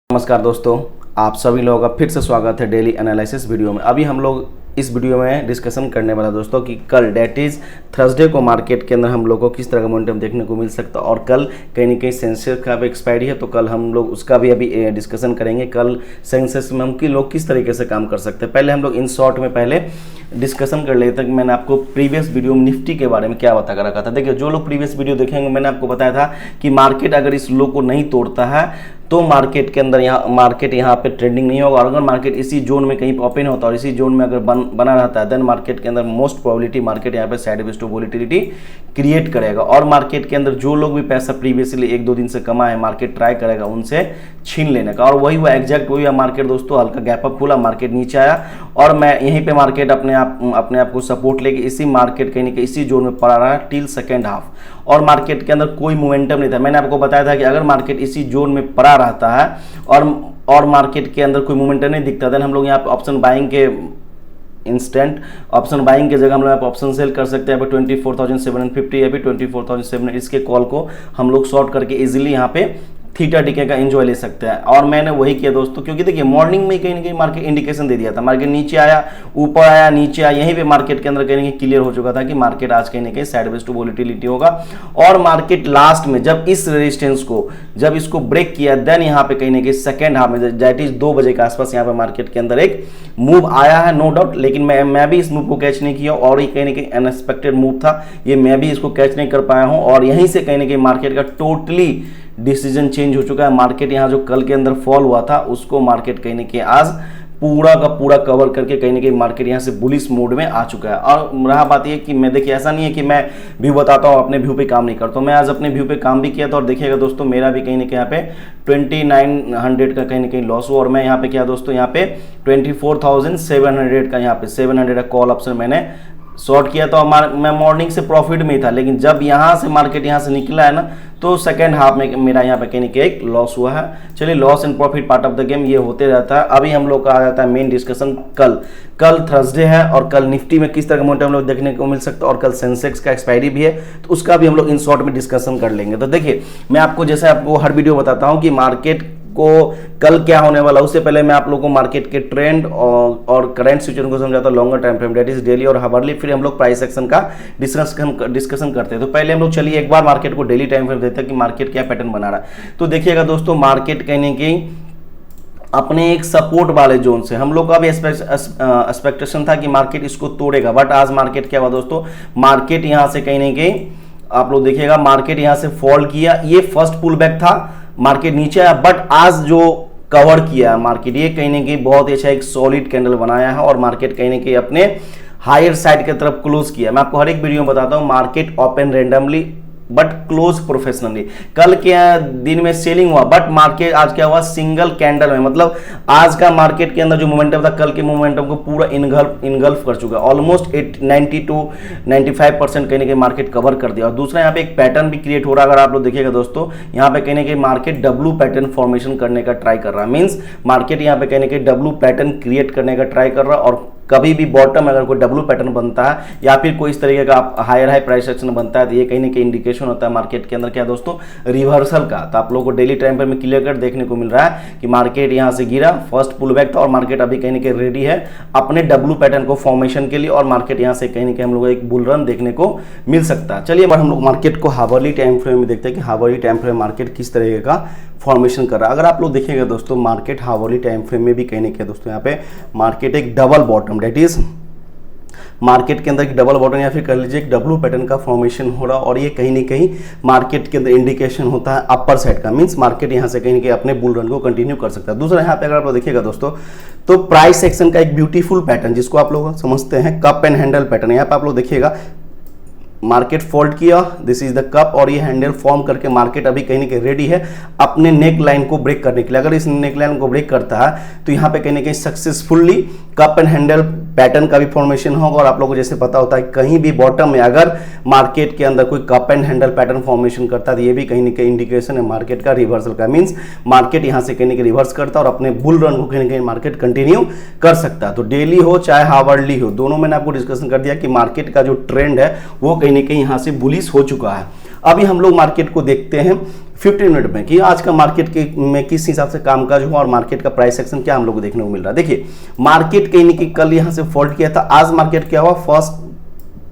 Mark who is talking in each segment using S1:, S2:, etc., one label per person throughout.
S1: नमस्कार दोस्तों, आप सभी लोगों का फिर से स्वागत है डेली एनालिसिस वीडियो में। अभी हम लोग इस वीडियो में डिस्कशन करने वाला दोस्तों कि कल डेट इज थर्सडे को मार्केट के अंदर हम लोग को किस तरह का मोमेंटम देखने को मिल सकता है और कल कहीं ना कहीं सेंसेक्स का भी एक्सपायरी है, तो कल हम लोग उसका भी अभी डिस्कशन करेंगे। कल सेंसेक्स में हम कि लोग किस तरीके से काम कर सकते हैं। पहले हम लोग इन शॉर्ट में पहले डिस्कशन कर लेते हैं कि मैंने आपको प्रीवियस वीडियो में निफ्टी के बारे में क्या बता कर रखा था। देखिए, जो लोग प्रीवियस वीडियो देखेंगे, मैंने आपको बताया था कि मार्केट अगर इस लो को नहीं तोड़ता है तो मार्केट के अंदर मार्केट यहाँ पे ट्रेंडिंग नहीं होगा, और अगर मार्केट इसी जोन में कहीं ओपन होता है और इसी जोन में अगर बना रहता है देन मार्केट के अंदर मोस्ट प्रोबेबिलिटी मार्केट यहाँ पे साइडवेज टू वोलेटिलिटी क्रिएट करेगा। और मार्केट के अंदर जो लोग भी पैसा प्रीवियसली एक दो दिन से कमाए मार्केट ट्राई करेगा उनसे छीन लेने का, और वही हुआ एग्जैक्ट वही हुआ। मार्केट दोस्तों हल्का गैप अप खुला, मार्केट नीचे आया और मैं यहीं पे मार्केट अपने आप को सपोर्ट लेके इसी मार्केट कहीं ना कहीं इसी जोन में पड़ा रहा टिल सेकेंड हाफ, और मार्केट के अंदर कोई मोमेंटम नहीं था। मैंने आपको बताया था कि अगर मार्केट इसी जोन में पड़ा रहता है और मार्केट के अंदर कोई मोमेंटम नहीं दिखता देन हम लोग यहाँ पे ऑप्शन बाइंग के इंस्टेंट ऑप्शन बाइंग की जगह हम लोग यहाँ पे ऑप्शन सेल कर सकते हैं। 24,750 या फिर 24,700 इसके कॉल को हम लोग शॉर्ट करके इजीली यहाँ पे थीटा टिके का एंजॉय ले सकते हैं। और मैंने वही किया दोस्तों, क्योंकि देखिए मॉर्निंग में कहीं ना कहीं मार्केट इंडिकेशन दे दिया था, मार्केट नीचे आया ऊपर आया नीचे आया, यहीं पे मार्केट के अंदर कहीं ना कहीं क्लियर हो चुका था कि मार्केट आज कहीं ना कहीं साइडवेज टू वोलेटिलिटी होगा। और मार्केट लास्ट में जब इस रेजिस्टेंस को जब इसको ब्रेक किया देन यहाँ पे कहीं ना कहीं सेकेंड हाफ में दैट इज 2 बजे के आसपास यहाँ पे मार्केट के अंदर एक मूव आया है, नो डाउट। लेकिन मैं भी इस मूव को कैच नहीं किया और ये कहीं ना कहीं अनएक्सपेक्टेड मूव था, ये मैं भी इसको कैच नहीं कर पाया हूँ। और यहीं से कहीं ना कहीं मार्केट का टोटली डिसीजन चेंज हो चुका है। मार्केट यहाँ जो कल के अंदर फॉल हुआ था उसको मार्केट कहीं ना कहीं आज पूरा का पूरा कवर करके कहीं ना कहीं मार्केट यहाँ से बुलिश मोड में आ चुका है। और रहा बात ये कि मैं देखिए ऐसा नहीं है कि मैं व्यू बताता हूँ अपने व्यू पे काम नहीं करता हूँ, मैं आज अपने व्यू पे काम भी किया था। और देखिएगा दोस्तों मेरा भी कहीं ना कहीं यहाँ पे 2900 का कहीं ना कहीं लॉस हुआ, और मैं यहाँ पे क्या दोस्तों यहाँ पे 24,700 का यहाँ पे 700 का कॉल ऑप्शन मैंने शॉर्ट किया था। मैं मॉर्निंग से प्रॉफिट में ही था, लेकिन जब यहाँ से मार्केट यहाँ से निकला है ना तो सेकेंड हाफ में मेरा यहाँ पे कहीं ना कहीं एक लॉस हुआ है। चलिए, loss and profit part of the game, ये होते रहता है। अभी हम लोग का आ जाता है मेन डिस्कशन। कल थर्सडे है और कल निफ्टी में किस तरह का मोमेंटम हम लोग देखने को मिल सकता है, और कल सेंसेक्स का एक्सपायरी भी है तो उसका भी हम लोग इन शॉर्ट में डिस्कशन कर लेंगे। तो देखिए, मैं आपको जैसे आपको हर वीडियो बताता हूँ कि मार्केट को कल क्या होने वाला, उससे पहले मैं आप लोगों को मार्केट के ट्रेंड और करंट सिचुएशन को समझाता हूं longer time frame that is daily और हावरली, फिर हम लोग प्राइस एक्शन का डिस्कशन करते हैं। तो पहले हम लोग चलिए एक बार मार्केट को डेली टाइम फ्रेम देते हैं कि मार्केट क्या पैटर्न बना रहा है। तो देखिएगा दोस्तों, मार्केट कहीं कहीं अपने एक सपोर्ट वाले जोन से हम लोग का भी एक्सपेक्टेशन था कि मार्केट इसको तोड़ेगा, बट आज मार्केट क्या हुआ दोस्तों, मार्केट यहां से कहीं ना कहीं आप लोग देखिएगा मार्केट यहां से फॉल किया, ये फर्स्ट पुल बैक था, मार्केट नीचे आया, बट आज जो कवर किया है मार्केट ये कहीं ना कहीं बहुत अच्छा एक सॉलिड कैंडल बनाया है और मार्केट कहीं ना कहीं अपने हायर साइड की तरफ क्लोज किया। मैं आपको हर एक वीडियो में बताता हूं market open randomly but close professionally. कल के दिन में सेलिंग हुआ बट मार्केट आज क्या हुआ, सिंगल कैंडल में, मतलब आज का मार्केट के अंदर जो मोमेंटम था कल के मोमेंटम को पूरा इनगल्फ कर चुका है। ऑलमोस्ट 90 to 95% कहीं ना कहीं मार्केट कवर कर दिया। और दूसरा यहाँ पे एक पैटर्न भी क्रिएट हो रहा है, अगर आप लोग देखिएगा दोस्तों यहाँ पे कहीं ना कहीं मार्केट डब्लू पैटर्न फॉर्मेशन करने का ट्राई कर रहा है, मीन्स मार्केट यहाँ पे कहीं ना कहीं डब्लू पैटर्न क्रिएट करने का ट्राई कर रहा है। और कभी भी बॉटम अगर कोई डब्लू पैटर्न बनता है या फिर कोई इस तरीके का हायर हाई प्राइस एक्शन बनता है तो ये कहीं ना कहीं इंडिकेशन होता है मार्केट के अंदर क्या दोस्तों, रिवर्सल का। तो आप लोगों को डेली टाइम पर में क्लियर कट देखने को मिल रहा है कि मार्केट यहां से गिरा, फर्स्ट पुल बैक था और मार्केट अभी कहीं ना कहीं रेडी है अपने डब्लू पैटर्न को फॉर्मेशन के लिए, और मार्केट यहां से कहीं ना कहीं हम लोग एक बुल रन देखने को मिल सकता है। चलिए अब हम लोग मार्केट को हावरली टाइम फ्रेम में देखते हैं कि हावरली टाइम फ्रेम मार्केट किस तरीके का फॉर्मेशन कर रहा है। अगर आप लोग देखिएगा दोस्तों मार्केट हावरली टाइम फ्रेम में भी कहीं ना कहीं दोस्तों यहाँ पे मार्केट एक double bottom that is market के अंदर एक डबल बॉटम या फिर कर लीजिए एक डब्लू पैटर्न का फॉर्मेशन हो रहा है, और ये कहीं ना कहीं मार्केट के अंदर इंडिकेशन होता है अपर साइड का, मींस मार्केट यहाँ से कहीं ना कहीं अपने बुल रन को कंटिन्यू कर सकता है। दूसरा यहाँ पे अगर आप लोग देखिएगा दोस्तों तो प्राइस एक्शन का एक ब्यूटीफुल पैटर्न जिसको आप लोग समझते हैं कप एंड हैंडल पैटर्न, यहाँ पे आप लोग देखिएगा मार्केट फोल्ड किया, दिस इज द कप, और ये हैंडल फॉर्म करके मार्केट अभी कहीं ना कहीं रेडी है अपने नेक लाइन को ब्रेक करने के लिए। अगर इस नेक लाइन को ब्रेक करता है तो यहाँ पे कहीं ना कहीं successfully cup and handle pattern का भी फॉर्मेशन होगा। और आप लोगों को जैसे पता होता है कहीं भी बॉटम में अगर मार्केट के अंदर कोई cup and handle pattern formation करता है तो ये भी कहीं ना कहीं इंडिकेशन है मार्केट का रिवर्सल का, मीन्स मार्केट यहाँ से कहीं ना कहीं रिवर्स करता है और अपने बुल रन को कहीं ना कहीं मार्केट कंटिन्यू कर सकता है। तो डेली हो चाहे हावरली हो, दोनों मैंने आपको डिस्कशन कर दिया कि मार्केट का जो ट्रेंड है वो कहीं ना कहीं यहाँ से बुलिश हो चुका है। अभी हम लोग मार्केट को देखते हैं 15 मिनट में कि आज का मार्केट के में किस हिसाब से कामकाज हुआ और मार्केट का प्राइस एक्शन क्या हम लोग को देखने को मिल रहा है। देखिए मार्केट कहीं ना कहीं कल यहाँ से फॉल्ट किया था, आज मार्केट क्या हुआ,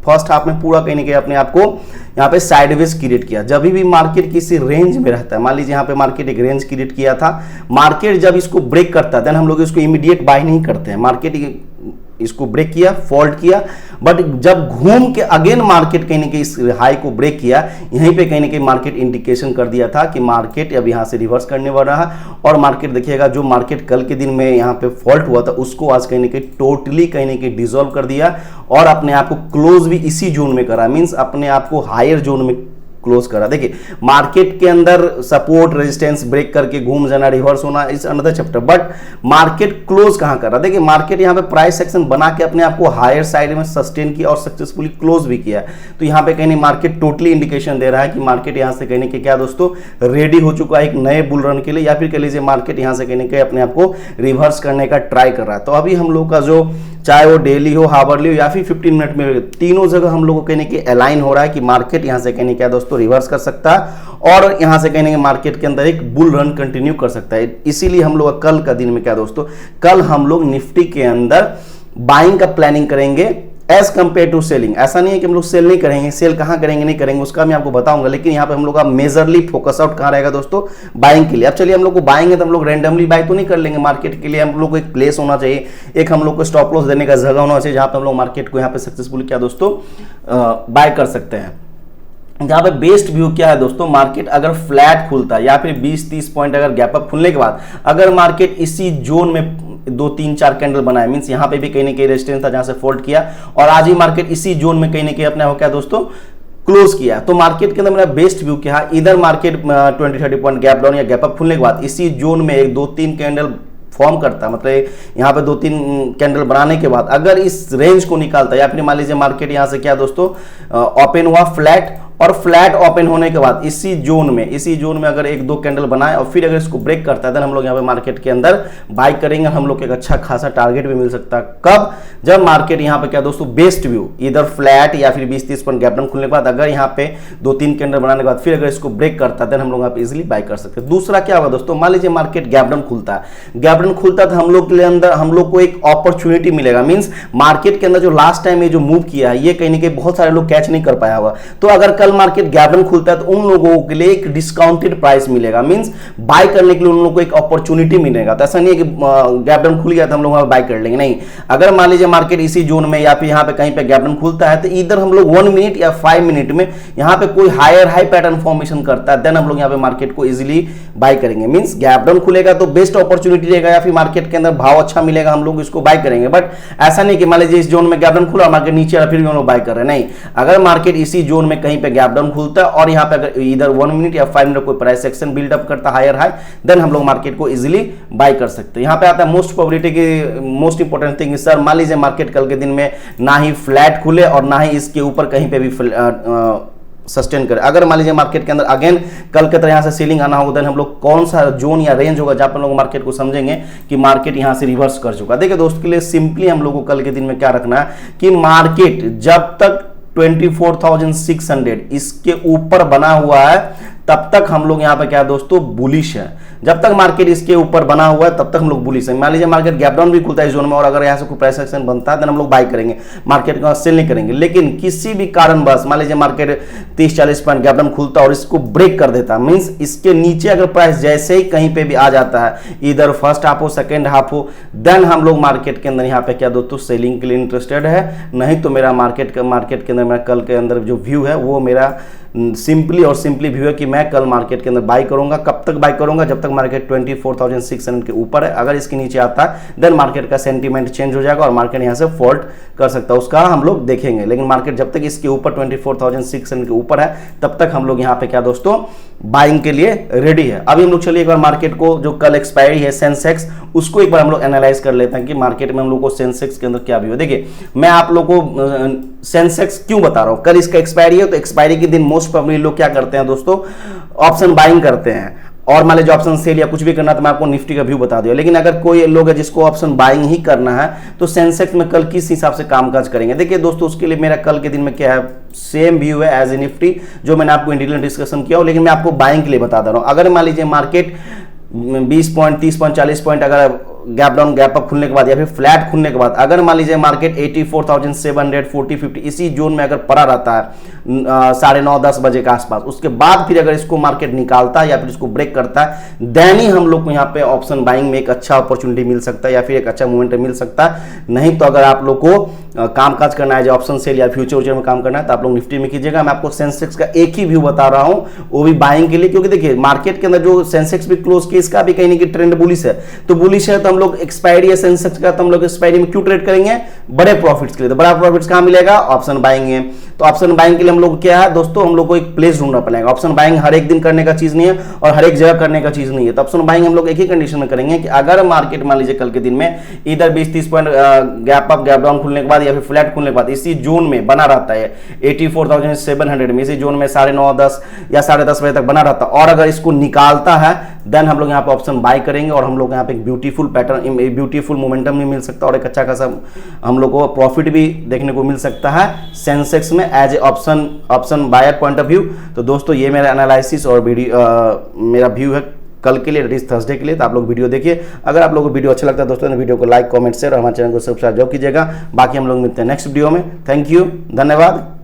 S1: फर्स्ट हाफ में पूरा कहीं ना कहीं अपने आप को यहाँ पे साइडवेज क्रिएट किया। जब भी मार्केट किसी रेंज में रहता है, मान लीजिए यहाँ पे मार्केट एक रेंज क्रिएट किया था, मार्केट जब इसको ब्रेक करता है देन हम लोग इसको इमीडिएट बाय नहीं करते हैं। मार्केट इसको ब्रेक किया, फॉल्ट किया, बट जब घूम के अगेन मार्केट कहीं ना कहीं इस हाई को ब्रेक किया, यहीं पे कहीं ना कहीं मार्केट इंडिकेशन कर दिया था कि मार्केट अब यहाँ से रिवर्स करने वाला है। और मार्केट देखिएगा जो मार्केट कल के दिन में यहाँ पे फॉल्ट हुआ था उसको आज कहीं ना कहीं टोटली कहीं ना कहीं डिसॉल्व कर दिया और अपने आप को क्लोज भी इसी जोन में करा, मीन्स अपने आप को हायर जोन में क्लोज करा। देखिए मार्केट के अंदर सपोर्ट रेजिस्टेंस ब्रेक करके घूम जाना, रिवर्स होना is another chapter, but market close कहां कर रहा है। देखिए मार्केट यहां पे प्राइस सेक्शन बना के अपने आप को हायर साइड में सस्टेन किया और सक्सेसफुली क्लोज भी किया। तो यहां पे कहीं मार्केट टोटली इंडिकेशन दे रहा है कि मार्केट यहां से कहने के क्या दोस्तों रेडी हो चुका है एक नए बुल रन के लिए, या फिर कह लीजिए मार्केट यहां से कहने के अपने आप को रिवर्स करने का ट्राई कर रहा है। तो अभी हम लोग का जो चाहे वो डेली हो, हावरली हो या फिर 15 मिनट में, तीनों जगह हम लोग को कहने की अलाइन हो रहा है कि मार्केट यहां से कहने क्या दोस्तों रिवर्स कर सकता है और यहां से कहने के मार्केट के अंदर एक बुल रन कंटिन्यू कर सकता है। इसीलिए हम लोग कल का दिन में क्या दोस्तों, कल हम लोग निफ्टी के अंदर बाइंग का प्लानिंग करेंगे एज कंपेयर टू सेलिंग। ऐसा नहीं है कि हम लोग सेल नहीं करेंगे, सेल कहां करेंगे नहीं करेंगे उसका मैं आपको बताऊंगा, लेकिन यहां पे हम लोग का मेजरली फोकस आउट कहां रहेगा दोस्तों, बाइंग के लिए। अब चलिए हम लोग को बाइंग है तो हम लोग रैंडमली बाय तो नहीं कर लेंगे, मार्केट के लिए हम लोग को एक प्लेस होना चाहिए, एक हम लोग को स्टॉप लॉस देने का जगह होना चाहिए जहां पे हम लोग मार्केट को यहां पे सक्सेसफुली क्या दोस्तों बाय कर सकते हैं। जहां पे बेस्ट व्यू क्या है दोस्तों, मार्केट अगर फ्लैट खुलता है या फिर 20-30 पॉइंट अगर गैप अप खुलने के बाद अगर मार्केट इसी जोन में 2-3-4 कैंडल बनाए, मींस यहां पे भी कहीं ना कहीं रेजिस्टेंस था जहां से फोल्ड किया और आज ही मार्केट इसी जोन में कहीं ना कहीं अपने हो क्या दोस्तों क्लोज किया, तो मार्केट के अंदर मेरा बेस्ट व्यू क्या है, इधर मार्केट 20-30 पॉइंट गैप डाउन या गैप अप खुलने के बाद इसी जोन में एक 2-3 कैंडल फॉर्म करता, मतलब यहाँ पे 2-3 कैंडल बनाने के बाद अगर इस रेंज को निकालता या फिर मान लीजिए मार्केट यहाँ से क्या दोस्तों ओपन हुआ फ्लैट और फ्लैट ओपन होने के बाद इसी जोन में अगर 1-2 कैंडल बनाए और फिर अगर इसको ब्रेक करता है देन हम लोग यहाँ पे मार्केट के अंदर बाय करेंगे, हम लोग को एक अच्छा खासा टारगेट भी मिल सकता है। कब, जब मार्केट यहाँ पे क्या दोस्तों बेस्ट व्यू इधर फ्लैट या फिर 20-30 पॉइंट गैप डाउन खुलने के बाद अगर यहाँ पे 2-3 कैंडल बनाने के बाद फिर अगर इसको ब्रेक करता है देन हम लोग यहाँ पे इजिली बाय कर सकते हैं। दूसरा क्या होगा दोस्तों, मान लीजिए मार्केट गैप डाउन खुलता है तो हम लोग के अंदर हम लोग को एक अपॉर्चुनिटी मिलेगा, मींस मार्केट के अंदर जो लास्ट टाइम ये जो मूव किया है ये कहीं ना कहीं बहुत सारे लोग कैच नहीं कर पाया होगा। तो अगर कल मार्केट गैप डाउन खुलता है तो उन लोगों के लिए एक डिस्काउंटेड प्राइस मिलेगा, मींस बाय करने के लिए उन लोगों को एक अपॉर्चुनिटी मिलेगा। तो ऐसा नहीं है कि गैप डाउन खुल गया तो हम लोग वहां बाय कर लेंगे, नहीं। अगर मान लीजिए मार्केट इसी जोन में या फिर यहाँ पे कहीं पे गैप डाउन खुलता है तो इधर हम लोग 1 मिनट या 5 मिनट में यहाँ पे कोई हायर हाई पैटर्न फॉर्मेशन करता है देन हम लोग यहाँ पे मार्केट को इजिली बाय करेंगे। मींस गैप डाउन खुलेगा तो बेस्ट अपॉर्चुनिटी रहेगा या फिर मार्केट के अंदर भाव अच्छा मिलेगा, हम लोग इसको बाय करेंगे। बट ऐसा नहीं कि मान लीजिए इस जोन में गैप डाउन खुला मार्केट नीचे फिर भी हम लोग बाय कर रहे हैं, नहीं। अगर मार्केट इसी जोन में कहीं पे गैप डाउन खुलता है और यहाँ पे अगर इधर 1 मिनट या 5 मिनट कोई प्राइस सेक्शन बिल्ड अप करता है हायर हाई देन हम लोग मार्केट को इजीली बाय कर सकते हैं। यहाँ पे आता है मोस्ट प्रोबेबिलिटी की मोस्ट इंपॉर्टेंट थिंग, सर मान लीजिए मार्केट कल के दिन में ना ही फ्लैट खुले और ना ही इसके ऊपर कहीं पे भी सस्टेन करे। अगर मान लीजिए मार्केट के अंदर अगेन कल के तरह यहाँ से सेलिंग आना होगा देन हम लोग कौन सा जोन या रेंज होगा जहां पर लोग मार्केट को समझेंगे कि मार्केट यहां से रिवर्स कर चुका। देखिए दोस्त के लिए सिंपली हम लोग को कल के दिन में क्या रखना है कि मार्केट जब तक 24,600 इसके ऊपर बना हुआ है तब तक हम लोग यहाँ पे क्या दोस्तों बुलिश है। जब तक मार्केट इसके ऊपर बना हुआ है तब तक हम लोग बुलिश है। मान लीजिए मार्केट गैप डाउन भी खुलता है इस जोन में और अगर यहाँ से कोई प्राइस एक्शन बनता है तो हम लोग बाय करेंगे, मार्केट का सेल नहीं करेंगे। लेकिन किसी भी कारणवश मान लीजिए मार्केट 30-40 पॉइंट गैप डाउन खुलता और इसको ब्रेक कर देता, मींस इसके नीचे अगर प्राइस जैसे ही कहीं पे भी आ जाता है इधर फर्स्ट हाफ हो सेकेंड हाफ हो देन हम लोग मार्केट के अंदर यहाँ पे क्या दोस्तों सेलिंग के लिए इंटरेस्टेड है। नहीं तो मेरा मार्केट के अंदर मेरा कल के अंदर जो व्यू है वो मेरा सिंपली व्यू है कि मैं कल मार्केट के अंदर बाय करूंगा। कब तक बाय करूंगा, जब तक मार्केट 24,600 के ऊपर है। अगर इसके नीचे आता है देन मार्केट का सेंटीमेंट चेंज हो जाएगा और मार्केट यहां से फॉल्ट कर सकता है, उसका हम लोग देखेंगे। लेकिन मार्केट जब तक इसके ऊपर 24,600 के ऊपर है तब तक हम लोग यहाँ पे क्या दोस्तों बाइंग के लिए रेडी है। अभी हम लोग चलिए एक बार मार्केट को जो कल एक्सपायरी है सेंसेक्स उसको एक बार हम लोग एनालाइज कर लेते हैं कि मार्केट में हम लोग को सेंसेक्स के अंदर क्या भी हो। देखिए मैं आप लोग को सेंसेक्स क्यों बता रहा हूं, कल इसका एक्सपायरी है तो एक्सपायरी के दिन मोस्ट प्रोबेबली लोग क्या करते हैं दोस्तों ऑप्शन बाइंग करते हैं। और मान लीजिए ऑप्शन सेल या कुछ भी करना तो मैं आपको निफ्टी का व्यू बता दिया। लेकिन अगर कोई लोग है जिसको ऑप्शन बाइंग ही करना है तो सेंसेक्स में कल किस हिसाब से कामकाज करेंगे। देखिए दोस्तों, उसके लिए मेरा कल के दिन में क्या है, सेम व्यू है एज ए निफ्टी जो मैंने आपको इन डिटेल डिस्कशन किया हो, लेकिन मैं आपको बाइंग के लिए बता दे रहा हूं। अगर मान लीजिए मार्केट 20 पॉइंट 30 पॉइंट 40 पॉइंट अगर गैप डाउन गैप अप खुलने के बाद या फिर फ्लैट खुलने के बाद अगर मान लीजिए मार्केट 84,740 50 इसी जोन में अगर पड़ा रहता है 9:30-10 बजे के आसपास, उसके बाद फिर अगर इसको मार्केट निकालता है या फिर इसको ब्रेक करता है, देन ही हम लोग को यहाँ पे ऑप्शन बाइंग में एक अच्छा अपॉर्चुनिटी मिल सकता है या फिर एक अच्छा मोमेंटम मिल सकता है। नहीं तो अगर आप लोग को कामकाज करना है जो ऑप्शन सेल या फ्यूचर में काम करना है तो आप लोग निफ्टी में कीजिएगा। मैं आपको सेंसेक्स का एक ही व्यू बता रहा हूं, वो भी बाइंग के लिए, क्योंकि देखिए मार्केट के अंदर जो सेंसेक्स भी क्लोज किया इसका भी कहीं ना कहीं ट्रेंड बुलिश है। तो बुलिश है तो हम लोग एक्सपायरी है सेंसेक्स का, तो हम लोग एक्सपायरी में क्यों ट्रेड करेंगे, बड़े प्रॉफिट्स के लिए। तो बड़ा प्रॉफिट्स कहां मिलेगा, ऑप्शन बाइंग है। तो ऑप्शन बाइंग के लिए हम लोग क्या है दोस्तों, हम लोग को एक प्लेस ढूंढना पड़ेगा। ऑप्शन बाइंग हर एक दिन करने का चीज नहीं है और हर एक जगह करने का चीज नहीं है। तो ऑप्शन बाइंग हम लोग एक ही कंडीशन में करेंगे कि अगर मार्केट मान लीजिए कल के दिन में इधर 20-30 point gap up gap down खुलने के बाद या फिर फ्लैट खुलने के बाद इसी जोन में बना रहता है 84,700 में, इसी जोन में 9:30 या 10:30 बजे तक बना रहता है और अगर इसको निकालता है देन हम लोग यहाँ पे ऑप्शन बाय करेंगे और हम लोग यहाँ पे एक ब्यूटीफुल पैटर्न, ब्यूटीफुल मोमेंटम भी मिल सकता है और एक अच्छा खासा हम लोग को प्रॉफिट भी देखने को मिल सकता है सेंसेक्स में as a option buyer point of view. तो दोस्तों ये मेरा एनालिसिस और मेरा व्यू है कल के लिए, दैट इज थर्सडे के लिए। तो आप लोग वीडियो देखिए। अगर आप लोगों को वीडियो अच्छा लगता है दोस्तों, वीडियो को लाइक कमेंट शेयर और हमारे चैनल को सब्सक्राइब जरूर कीजिएगा। बाकी हम लोग मिलते हैं नेक्स्ट वीडियो में। थैंक यू, धन्यवाद।